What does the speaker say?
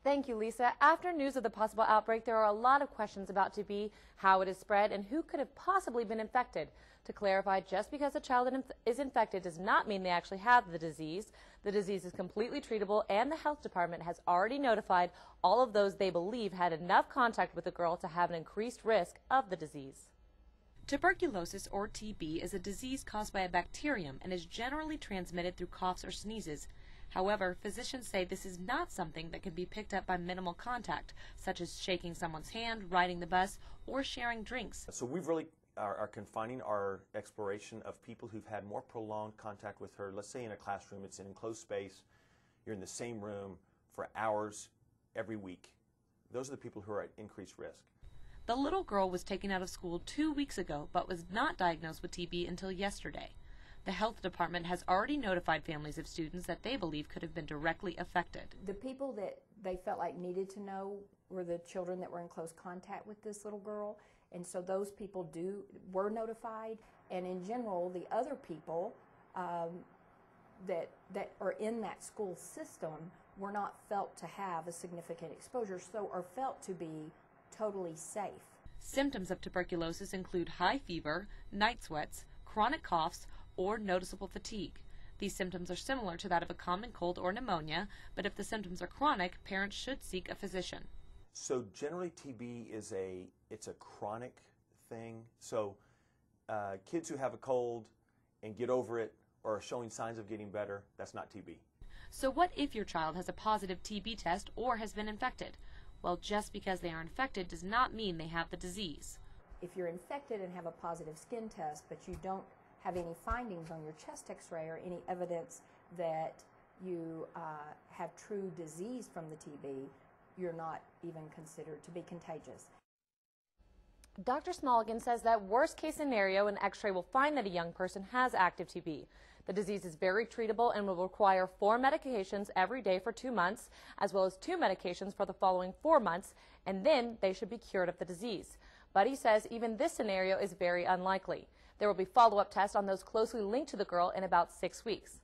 Thank you, Lisa. After news of the possible outbreak, there are a lot of questions about TB, how it is spread, and who could have possibly been infected. To clarify, just because a child is infected does not mean they actually have the disease. The disease is completely treatable, and the health department has already notified all of those they believe had enough contact with the girl to have an increased risk of the disease. Tuberculosis, or TB, is a disease caused by a bacterium and is generally transmitted through coughs or sneezes. However, physicians say this is not something that can be picked up by minimal contact, such as shaking someone's hand, riding the bus, or sharing drinks. So we really are confining our exploration of people who've had more prolonged contact with her. Let's say in a classroom, it's an enclosed space, you're in the same room for hours every week. Those are the people who are at increased risk. The little girl was taken out of school 2 weeks ago, but was not diagnosed with TB until yesterday. The health department has already notified families of students that they believe could have been directly affected. The people that they felt like needed to know were the children that were in close contact with this little girl, and so those people were notified. And in general, the other people that are in that school system were not felt to have a significant exposure, so are felt to be totally safe. Symptoms of tuberculosis include high fever, night sweats, chronic coughs, or noticeable fatigue. These symptoms are similar to that of a common cold or pneumonia, but if the symptoms are chronic, parents should seek a physician. So generally TB is a chronic thing. So kids who have a cold and get over it or are showing signs of getting better, that's not TB. So what if your child has a positive TB test or has been infected? Well, just because they are infected does not mean they have the disease. If you're infected and have a positive skin test, but you don't have any findings on your chest x-ray or any evidence that you have true disease from the TB, you're not even considered to be contagious. Dr. Smalligan says that worst case scenario, an x-ray will find that a young person has active TB. The disease is very treatable and will require 4 medications every day for 2 months, as well as 2 medications for the following 4 months, and then they should be cured of the disease. But he says even this scenario is very unlikely. There will be follow-up tests on those closely linked to the girl in about 6 weeks.